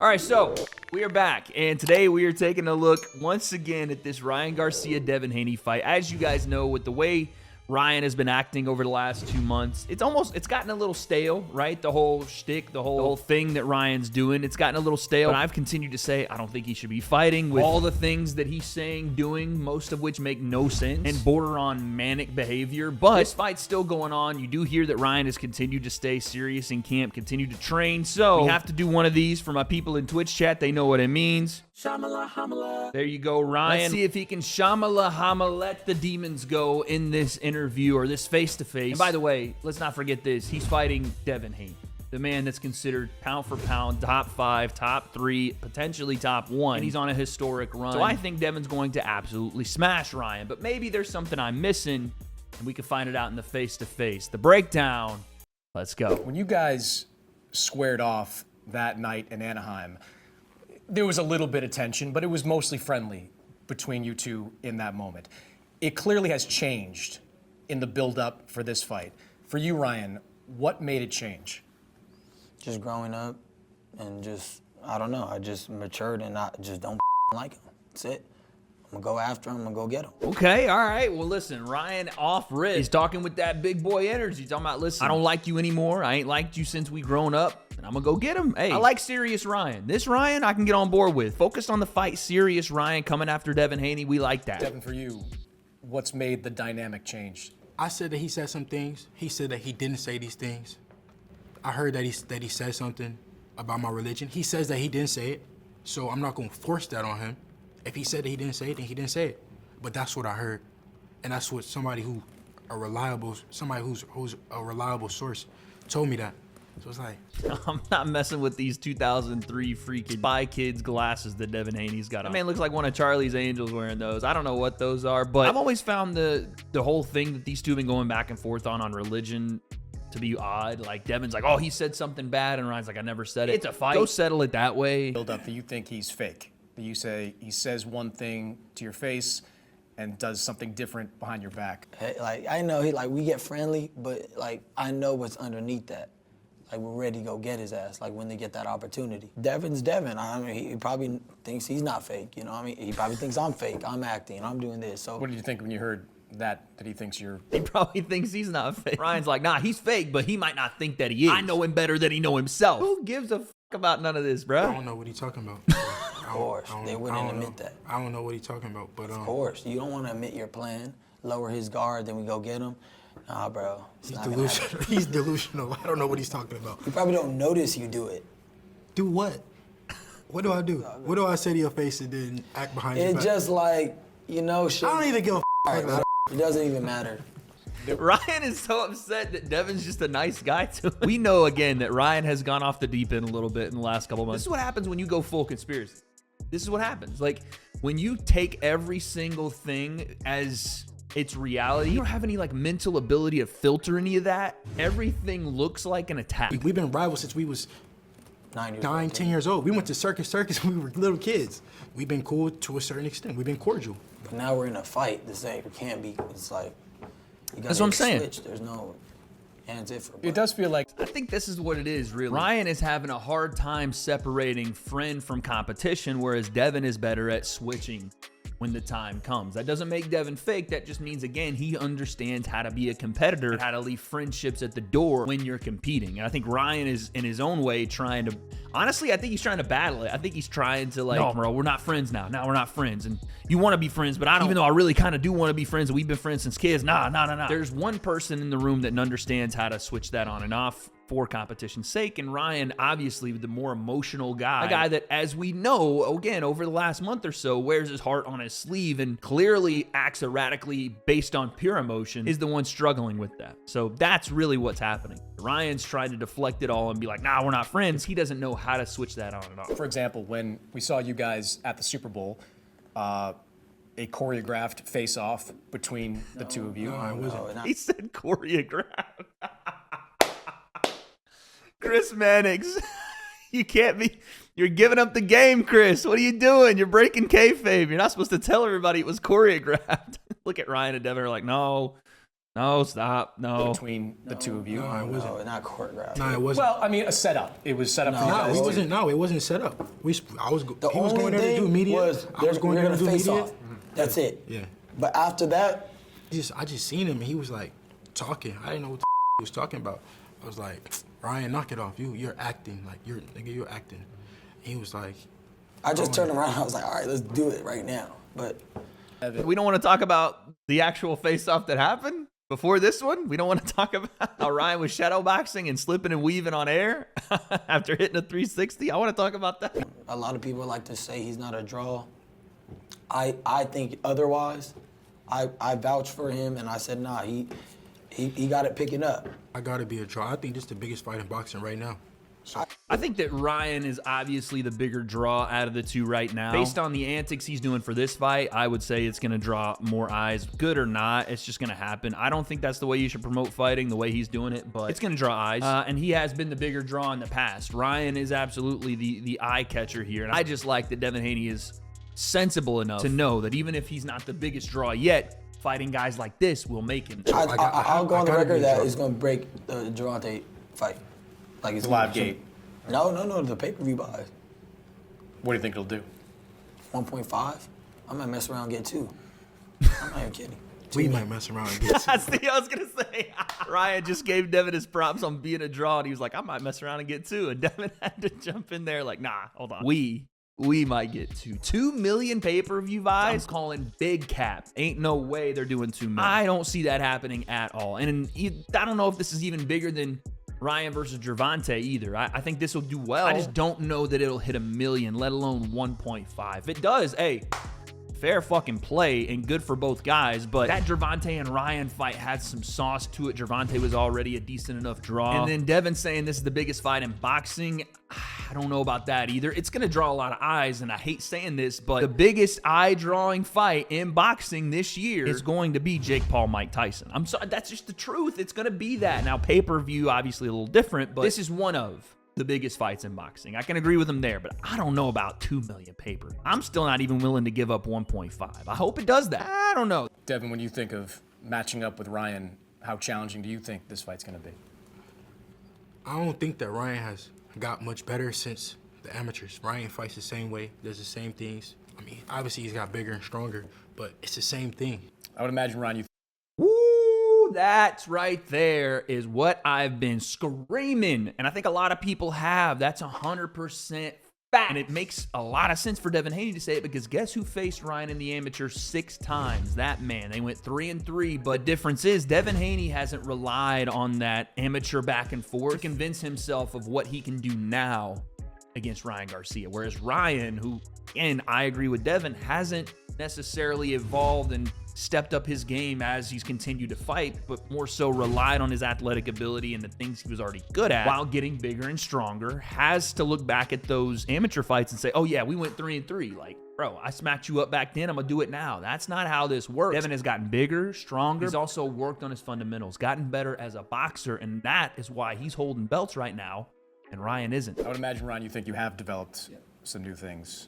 All right, so we are back, and today we are taking a look once again at this Ryan Garcia Devin Haney fight. As you guys know, with the way Ryan has been acting over the last 2 months, it's gotten a little stale, right? The whole shtick, the whole thing that Ryan's doing, it's gotten a little stale. But I've continued to say I don't think he should be fighting with all the things that he's saying, doing, most of which make no sense and border on manic behavior. But this fight's still going on. You do hear that Ryan has continued to stay serious in camp, continued to train. So we have to do one of these for my people in Twitch chat. They know what it means. Shamala hamala. There you go, Ryan. Let's see if he can shamala hamala, let the demons go in this interview or this face-to-face. And by the way, let's not forget this. He's fighting Devin Haney, the man that's considered pound for pound, top 5, top 3, potentially top 1. And he's on a historic run. So I think Devin's going to absolutely smash Ryan. But maybe there's something I'm missing, and we can find it out in the face-to-face. The breakdown. Let's go. When you guys squared off that night in Anaheim, there was a little bit of tension, but it was mostly friendly between you two in that moment. It clearly has changed in the build-up for this fight. For you, Ryan, what made it change? Just growing up and just, I don't know, I just matured and I just don't like him. That's it. I'm gonna go after him, I'm gonna go get him. Okay, all right. Well, listen, Ryan off rip. He's talking with that big boy energy. He's talking about, listen, I don't like you anymore. I ain't liked you since we grown up. And I'm gonna go get him. Hey, I like serious Ryan. This Ryan I can get on board with. Focused on the fight, serious Ryan coming after Devin Haney. We like that. Devin, for you, what's made the dynamic change? I said that he said some things. He said that he didn't say these things. I heard that he said something about my religion. He says that he didn't say it, so I'm not gonna force that on him. If he said that he didn't say it, then he didn't say it. But that's what I heard, and that's what somebody who's a reliable source told me that. So it's like, I'm not messing with these 2003 freaking Spy Kids glasses that Devin Haney's got on. That man looks like one of Charlie's Angels wearing those. I don't know what those are, but I've always found the whole thing that these two have been going back and forth on religion to be odd. Like, Devin's like, oh, he said something bad, and Ryan's like, I never said it. It's a fight. Go settle it that way. Build up that you think he's fake. That you say he says one thing to your face and does something different behind your back. Hey, like, I know we get friendly, but like, I know what's underneath that. Like, we're ready to go get his ass, like, when they get that opportunity. Devin's Devin. I mean, he probably thinks he's not fake, you know what I mean? He probably thinks I'm fake, I'm acting, I'm doing this, so. What did you think when you heard that he thinks you're... He probably thinks he's not fake. Ryan's like, nah, he's fake, but he might not think that he is. I know him better than he know himself. Who gives a fuck about none of this, bro? I don't know what he's talking about. Of course, they wouldn't admit that. I don't know what he's talking about, but Of course, you don't want to admit your plan, lower his guard, then we go get him. Nah, bro. He's delusional. He's delusional. I don't know what he's talking about. You probably don't notice you do it. Do what? What do I do? What do I say to your face and then act behind your back? It's just like, you know, shit. I don't even give a Right, it doesn't even matter. Ryan is so upset that Devin's just a nice guy to him. We know, again, that Ryan has gone off the deep end a little bit in the last couple months. This is what happens when you go full conspiracy. This is what happens. Like, when you take every single thing as its reality, you don't have any, like, mental ability to filter any of that. Everything looks like an attack. We've been rivals since we was 9, 10 years old. We went to circus when we were little kids. We've been cool to a certain extent. We've been cordial. But now we're in a fight. This ain't, it can't be, it's like, you That's what I'm saying. Switch. There's no hands if. It does feel like... I think this is what it is, really. Ryan is having a hard time separating friend from competition, whereas Devin is better at switching when the time comes. That doesn't make Devin fake. That just means, again, he understands how to be a competitor, how to leave friendships at the door when you're competing. And I think Ryan is, in his own way, trying to... Honestly, I think he's trying to battle it. I think he's trying to, like, no, bro, we're not friends now. Now we're not friends. And you want to be friends, but I don't. Even though I really kind of do want to be friends, and we've been friends since kids. Nah. There's one person in the room that understands how to switch that on and off for competition's sake, and Ryan, obviously, the more emotional guy, a guy that, as we know, again, over the last month or so, wears his heart on his sleeve and clearly acts erratically based on pure emotion, is the one struggling with that. So that's really what's happening. Ryan's trying to deflect it all and be like, nah, we're not friends. He doesn't know how to switch that on and off. For example, when we saw you guys at the Super Bowl, a choreographed face-off between the two of you. No, it wasn't. He said choreographed. Chris Mannix, you can't be, you're giving up the game, Chris. What are you doing? You're breaking kayfabe. You're not supposed to tell everybody it was choreographed. Look at Ryan and Devin are like, no, No, stop. No. between the two of you? No, it wasn't. No, not choreographed. No, it wasn't. Well, I mean, a setup. It was set up for you No, guys. it to- wasn't. No, it wasn't set up. He was The going only there to do thing media. was I was going we're there gonna to do face media. off. That's it. Yeah. But after that, I just seen him and he was like talking. I didn't know what the he was talking about. I was like, Ryan, knock it off. You're acting. Like you're acting. He was like, I just turned around. I was like, all right, let's do it right now. But We don't want to talk about the actual face-off that happened before this one. We don't want to talk about how Ryan was shadowboxing and slipping and weaving on air after hitting a 360. I want to talk about that. a lot of people like to say he's not a draw. I think otherwise. I vouched for him, and I said, nah, he got it picking up. I gotta be a draw. I think this is the biggest fight in boxing right now. I think that Ryan is obviously the bigger draw out of the two right now. Based on the antics he's doing for this fight, I would say it's going to draw more eyes. Good or not, it's just going to happen. I don't think that's the way you should promote fighting, the way he's doing it, but it's going to draw eyes. And he has been the bigger draw in the past. Ryan is absolutely the eye catcher here. And I just like that Devin Haney is sensible enough to know that even if he's not the biggest draw yet, fighting guys like this will make him. I'll go on the gotta be record a that draw. it's going to break the Gervonta fight. Like it's Live gonna- gate. No, the pay-per-view buys. What do you think it'll do? 1.5. I might mess around and get 2. I'm not even kidding. We might mess around and get That's the I was gonna say. Ryan just gave Devin his props on being a draw, and he was like, "I might mess around and get 2." And Devin had to jump in there, like, "Nah, hold on. We might get 2. 2 million pay-per-view buys. I'm calling big cap. Ain't no way they're doing 2 million. I don't see that happening at all. And I don't know if this is even bigger than Ryan versus Gervonta either. I think this will do well. I just don't know that it'll hit 1 million, let alone 1.5. If it does, hey, fair fucking play and good for both guys, but that Gervonta and Ryan fight had some sauce to it. Gervonta was already a decent enough draw. And then Devin saying this is the biggest fight in boxing, I don't know about that either. It's going to draw a lot of eyes, and I hate saying this, but the biggest eye-drawing fight in boxing this year is going to be Jake Paul, Mike Tyson. I'm sorry, that's just the truth. It's going to be that. Now, pay-per-view, obviously a little different, but this is one of the biggest fights in boxing. I can agree with him there, but I don't know about 2 million pay-per. I'm still not even willing to give up 1.5. I hope it does that. I don't know. Devin, when you think of matching up with Ryan, how challenging do you think this fight's going to be? I don't think that Ryan has got much better since the amateurs. Ryan fights the same way, does the same things. I mean, obviously he's got bigger and stronger, but it's the same thing. I would imagine, Ryan, Woo, that's right there is what I've been screaming. And I think a lot of people have. That's 100% fact. And it makes a lot of sense for Devin Haney to say it because guess who faced Ryan in the amateur 6 times? That man. They went 3-3. But difference is Devin Haney hasn't relied on that amateur back and forth to convince himself of what he can do now against Ryan Garcia. Whereas Ryan, who, again, I agree with Devin, hasn't necessarily evolved and stepped up his game as he's continued to fight, but more so relied on his athletic ability and the things he was already good at while getting bigger and stronger, has to look back at those amateur fights and say, oh yeah, we went 3-3. Like, bro, I smacked you up back then, I'm gonna do it now. That's not how this works. Devin has gotten bigger, stronger. He's also worked on his fundamentals, gotten better as a boxer, and that is why he's holding belts right now, and Ryan isn't. I would imagine, Ryan, you think you have developed some new things.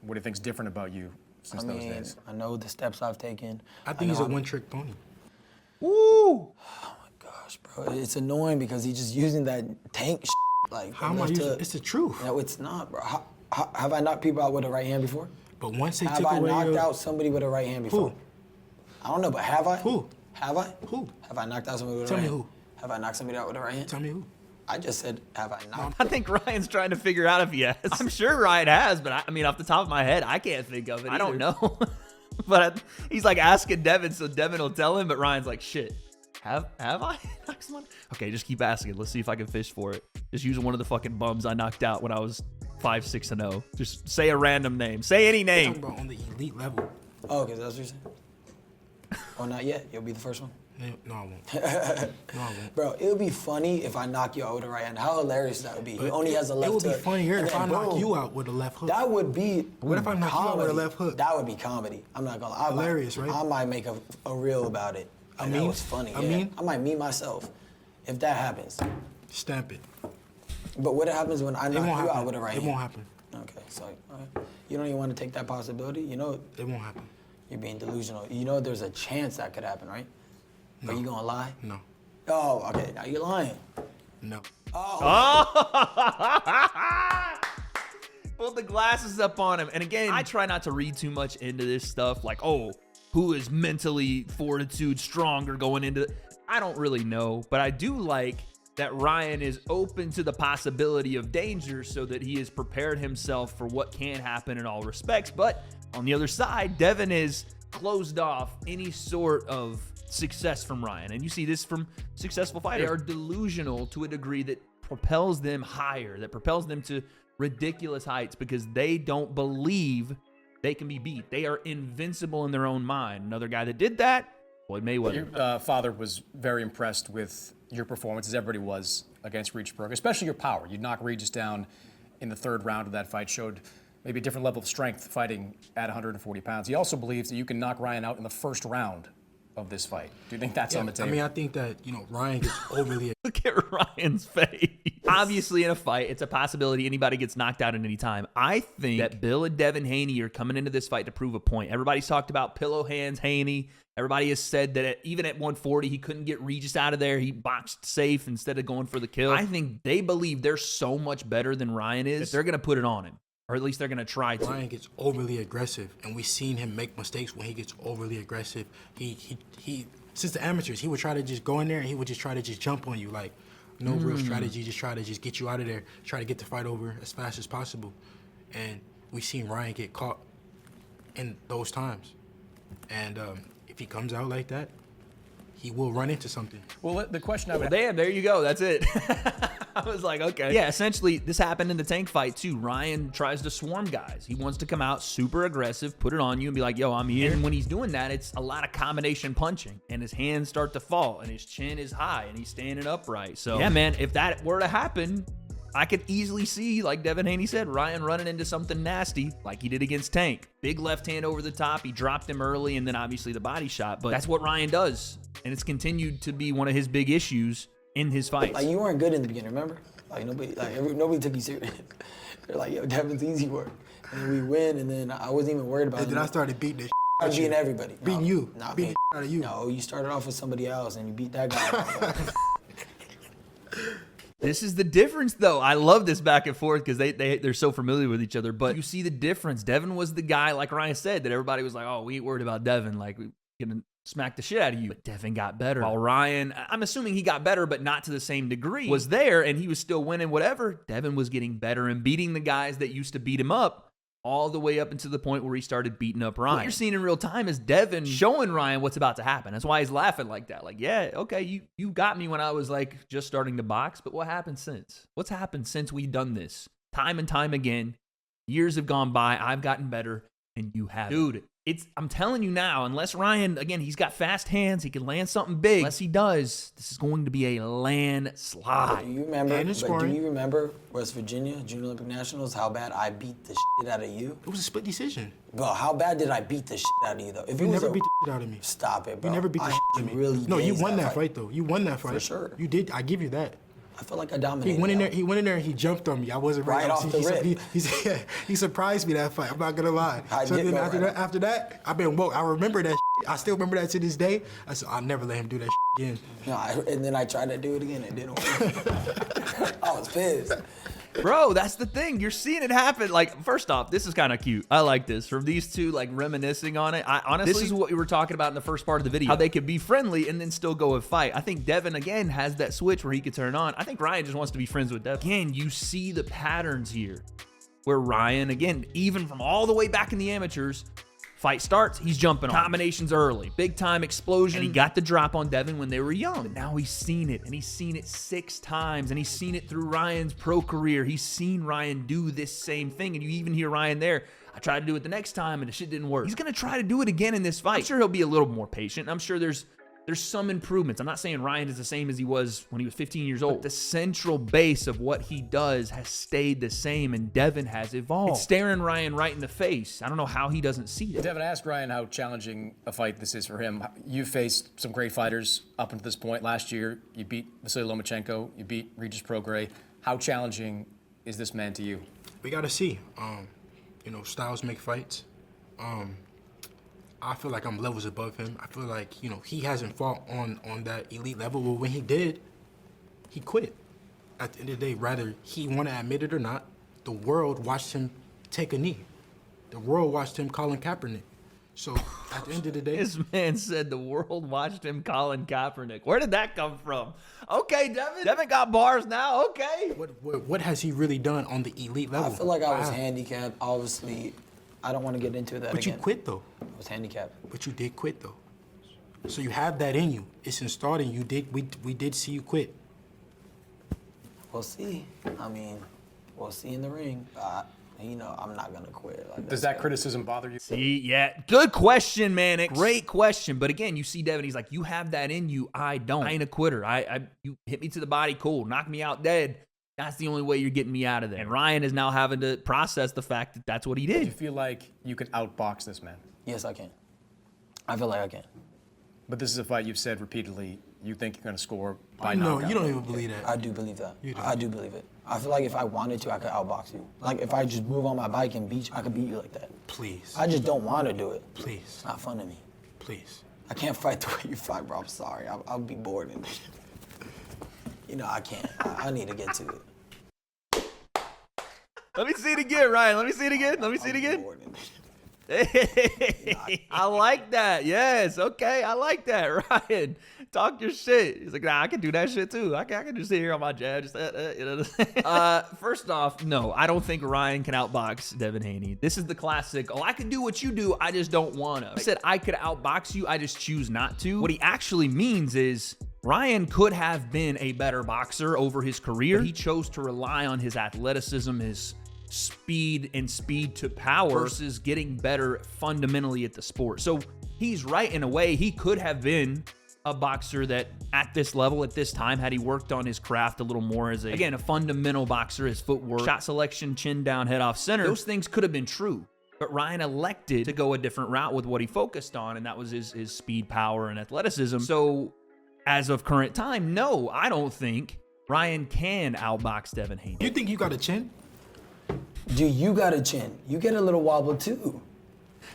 What do you think's different about you since those days? I know the steps I've taken. I think he's a one-trick pony. Woo! Gosh, bro, it's annoying because he's just using that tank like How am I enough using? It's the truth. No, it's not, bro. Have I knocked people out with a right hand before? But once they Have took I away knocked your... out somebody with a right hand before? Who? I don't know, but have I? Who? Have I? Who? Have I knocked out somebody with a Tell right me hand? who. Have I knocked somebody out with a right hand? Tell me who. I just said, have I knocked? I think Ryan's trying to figure out if he has. I'm sure Ryan has, but I mean, off the top of my head, I can't think of it. I don't know. But he's like asking Devin, so Devin will tell him, but Ryan's like, shit, have I knocked someone? Okay, just keep asking. Let's see if I can fish for it. Just using one of the fucking bums I knocked out when I was 5-6-0. Just say a random name. Say any I'm name. talking about on the elite level. Oh, okay, that's what you're saying? Oh, not yet. You'll be the first one. No, I won't. No, I won't. Bro, it would be funny if I knock you out with a right hand. How hilarious that would be. He only has a left It would be hook, funnier and if then I knock boom. you out with a left hook. That would be What if I knock you out with a comedy. left hook? That would be comedy. I'm not gonna lie. Hilarious, right? I might make a reel about it. A Like, that meme? was funny. A Yeah. meme? I might meme myself if that happens. Stamp it. But what happens when I It knock won't you happen. out with a right It hand? won't happen. Okay, so you don't even want to take that possibility. You know, It won't happen. you're being delusional. You know, there's a chance that could happen, right? Are you gonna lie? No. Oh, okay. Now you're lying. No. Pulled the glasses up on him. And again, I try not to read too much into this stuff. Like, oh, who is mentally fortitude stronger going into it? I don't really know, but I do like that Ryan is open to the possibility of danger so that he has prepared himself for what can happen in all respects. But on the other side, Devin is closed off any sort of success from Ryan. And you see this from successful fighters. They are delusional to a degree that propels them higher, that propels them to ridiculous heights because they don't believe they can be beat. They are invincible in their own mind. Another guy that did that, Floyd Mayweather. Your father was very impressed with your performance, as everybody was, against Regis Prograis, especially your power. You knocked Regis down in the third round of that fight, showed maybe a different level of strength fighting at 140 pounds. He also believes that you can knock Ryan out in the first round of this fight. Do you think that's on the table? I mean, I think that, Ryan gets overly... Look at Ryan's face. Obviously, in a fight, it's a possibility anybody gets knocked out at any time. I think that Bill and Devin Haney are coming into this fight to prove a point. Everybody's talked about pillow hands Haney. Everybody has said that even at 140, he couldn't get Regis out of there. He boxed safe instead of going for the kill. I think they believe they're so much better than Ryan is that they're going to put it on him. Or at least they're going to try to. Ryan gets overly aggressive, and we've seen him make mistakes when he gets overly aggressive. He since the amateurs, he would try to just go in there and he would just try to just jump on you, like no real strategy, just try to just get you out of there, try to get the fight over as fast as possible. And we've seen Ryan get caught in those times. And if he comes out like that, he will run into something. Well, the question I would... Damn, there you go. That's it. I was like, okay. Yeah, essentially, this happened in the tank fight, too. Ryan tries to swarm guys. He wants to come out super aggressive, put it on you, and be like, yo, I'm here. And when he's doing that, it's a lot of combination punching, and his hands start to fall, and his chin is high, and he's standing upright. So, yeah, man, if that were to happen, I could easily see, like Devin Haney said, Ryan running into something nasty like he did against Tank. Big left hand over the top. He dropped him early, and then obviously the body shot. But that's what Ryan does, and it's continued to be one of his big issues in his fights. Like, you weren't good in the beginning, remember? Like, nobody took you serious. They're like, yo, Devin's easy work. And then we win, and then I wasn't even worried about it. And then I started beating this I was beating everybody. Beating you. Beating me. out of you. No, you started off with somebody else, and you beat that guy. This is the difference, though. I love this back and forth because they're so familiar with each other. But you see the difference. Devin was the guy, like Ryan said, that everybody was like, oh, we ain't worried about Devin. Like, we're going to smack the shit out of you. But Devin got better. While Ryan, I'm assuming he got better, but not to the same degree, was there, and he was still winning whatever. Devin was getting better and beating the guys that used to beat him up all the way up until the point where he started beating up Ryan. What you're seeing in real time is Devin showing Ryan what's about to happen. That's why he's laughing like that. Like, yeah, okay, you got me when I was like just starting to box, but what happened since? What's happened since we've done this? Time and time again, years have gone by, I've gotten better, and you haven't. Dude, I'm telling you now, unless Ryan, again, he's got fast hands, he can land something big. Unless he does, this is going to be a landslide. Do you remember West Virginia Junior Olympic Nationals, how bad I beat the shit out of you? It was a split decision. Bro, how bad did I beat the shit out of you, though? If you never beat the shit out of me. Stop it, bro. You never beat the shit out of me. Really no, you won that fight, though. You won that fight. For sure. You did. I give you that. I feel like I dominated. He went in there and he jumped on me. I wasn't ready. Right off the rip. He surprised me that fight. I'm not gonna lie. After that, I've been woke. I remember that shit. I still remember that to this day. I said, I'll never let him do that shit again. No, and then I tried to do it again. It didn't work. I was pissed. Bro, that's the thing. You're seeing it happen. Like, first off, this is kind of cute. I like this. From these two, like, reminiscing on it. Honestly, this is what we were talking about in the first part of the video. How they could be friendly and then still go and fight. I think Devin, again, has that switch where he could turn on. I think Ryan just wants to be friends with Devin. Again, you see the patterns here. Where Ryan, again, even from all the way back in the amateurs, fight starts, he's jumping on. Combinations early. Big time explosion. And he got the drop on Devin when they were young. But now he's seen it. And he's seen it 6 times. And he's seen it through Ryan's pro career. He's seen Ryan do this same thing. And you even hear Ryan there, I tried to do it the next time and the shit didn't work. He's going to try to do it again in this fight. I'm sure he'll be a little more patient. I'm sure there's some improvements. I'm not saying Ryan is the same as he was when he was 15 years old. But the central base of what he does has stayed the same, and Devin has evolved. It's staring Ryan right in the face. I don't know how he doesn't see it. Devin, asked Ryan how challenging a fight this is for him. You've faced some great fighters up until this point. Last year, you beat Vasily Lomachenko. You beat Regis Prograis. How challenging is this man to you? We got to see. Styles make fights. I feel like I'm levels above him. I feel like, he hasn't fought on that elite level. But when he did, he quit. At the end of the day, whether he want to admit it or not, the world watched him take a knee. The world watched him Colin Kaepernick. So at the end of the day, This man said the world watched him Colin Kaepernick. Where did that come from? Okay, Devin. Devin got bars now. Okay. what has he really done on the elite level? I feel like I was handicapped. Obviously, I don't want to get into that But again. you quit though. I was handicapped. But you did quit though. So you have that in you. It's installed in you. We did see you quit. We'll see. I mean, we'll see in the ring. I'm not gonna quit. Like, Does that criticism bother you? See, yeah. Good question, man. Great question. But again, you see Devin, he's like, you have that in you. I don't. I ain't a quitter. You hit me to the body, cool. Knock me out dead. That's the only way you're getting me out of there. And Ryan is now having to process the fact that that's what he Do you did. feel like you can outbox this man? Yes, I can. I feel like I can. But this is a fight you've said repeatedly you think you're going to score by No, knockout. you don't even believe that. I do believe that. You do. I do believe it. I feel like if I wanted to, I could outbox you. Like if I just move on my bike and beat you, I could beat you like that. Please. I just don't want to do it. Please. It's not fun to me. Please. I can't fight the way you fight, bro. I'm sorry. I'll be bored. I can't. I need to get to it. Let me see it again, Ryan. Let me see it again. Let me see it again. I like that. Yes. Okay. I like that, Ryan. Talk your shit. He's like, nah, I can do that shit too. I can just sit here on my jab. Just, First off, no, I don't think Ryan can outbox Devin Haney. This is the classic. Oh, I can do what you do. I just don't want to. I said I could outbox you. I just choose not to. What he actually means is Ryan could have been a better boxer over his career. He chose to rely on his athleticism, his speed and speed to power versus getting better fundamentally at the sport. So he's right in a way. He could have been a boxer that at this level, at this time, had he worked on his craft a little more as a fundamental boxer, his footwork, shot selection, chin down, head off center, those things could have been true. But Ryan elected to go a different route with what he focused on, and that was his speed, power, and athleticism. So as of current time, no, I don't think Ryan can outbox Devin Haney. You think you got a chin? Dude, you got a chin. You get a little wobble too.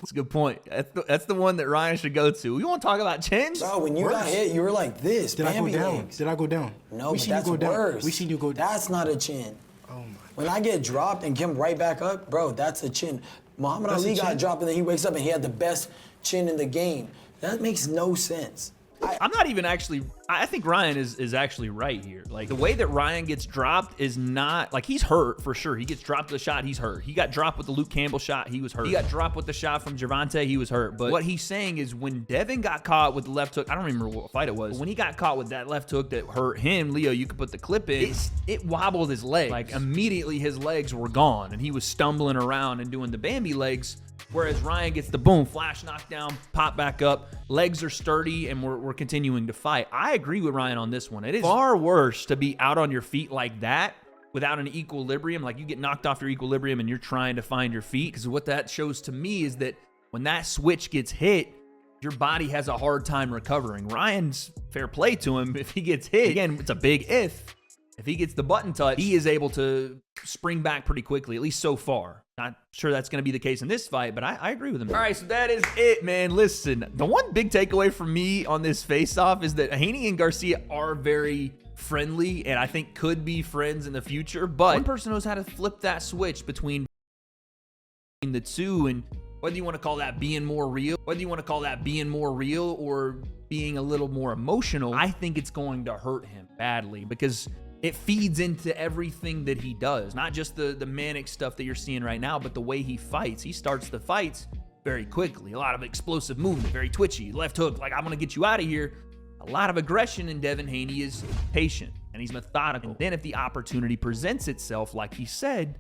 That's a good point. That's the one that Ryan should go to. We want to talk about chins? Bro, when you got hit, you were like this. Did I go Bambi down? legs. Did I go down? No, we but seen that's you go worse. down. We seen you go down. That's not a chin. Oh my. When I get dropped and come right back up, bro, that's a chin. Muhammad That's Ali a got chin? dropped and then he wakes up and he had the best chin in the game. That makes no sense. I'm not even actually, I think Ryan is actually right here. Like the way that Ryan gets dropped is not, like he's hurt for sure. He gets dropped with the shot, he's hurt. He got dropped with the Luke Campbell shot, he was hurt. He got dropped with the shot from Gervonta, he was hurt. But what he's saying is when Devin got caught with the left hook, I don't remember what fight it was. But when he got caught with that left hook that hurt him, Leo, you could put the clip in, it wobbled his legs. Like immediately his legs were gone and he was stumbling around and doing the Bambi legs. Whereas Ryan gets the boom, flash knockdown, pop back up, legs are sturdy, and we're continuing to fight. I agree with Ryan on this one. It is far worse to be out on your feet like that without an equilibrium, like you get knocked off your equilibrium and you're trying to find your feet, because what that shows to me is that when that switch gets hit, your body has a hard time recovering. Ryan's fair play to him. If he gets hit, again, it's a big if. If he gets the button touch, he is able to spring back pretty quickly, at least so far. Not sure that's going to be the case in this fight, but I agree with him. All right, so that is it, man. Listen, the one big takeaway for me on this face-off is that Haney and Garcia are very friendly and I think could be friends in the future, but one person knows how to flip that switch between the two, and whether you want to call that being more real, or being a little more emotional, I think it's going to hurt him badly because it feeds into everything that he does. Not just the manic stuff that you're seeing right now, but the way he fights. He starts the fights very quickly. A lot of explosive movement, very twitchy. Left hook, like I'm going to get you out of here. A lot of aggression, and Devin Haney is patient and he's methodical. And then if the opportunity presents itself, like he said,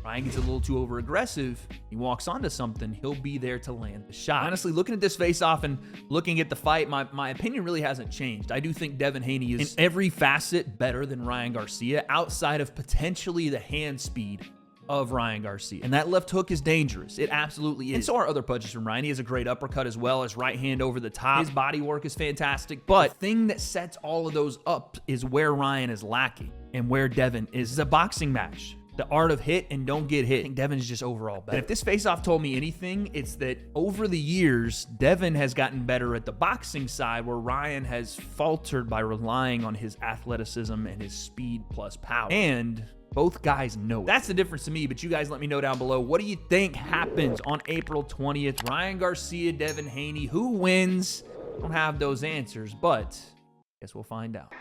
Ryan gets a little too over-aggressive, he walks onto something, he'll be there to land the shot. Honestly, looking at this face-off and looking at the fight, my opinion really hasn't changed. I do think Devin Haney is in every facet better than Ryan Garcia, outside of potentially the hand speed of Ryan Garcia. And that left hook is dangerous. It absolutely is. And so are other punches from Ryan. He has a great uppercut as well, his right hand over the top. His body work is fantastic. But the thing that sets all of those up is where Ryan is lacking and where Devin is a boxing match. the art of hit and don't get hit. I think Devin is just overall better. And if this face-off told me anything, it's that over the years, Devin has gotten better at the boxing side, where Ryan has faltered by relying on his athleticism and his speed plus power. And both guys know it. That's the difference to me, but you guys let me know down below. What do you think happens on April 20th? Ryan Garcia, Devin Haney, who wins? I don't have those answers, but guess we'll find out.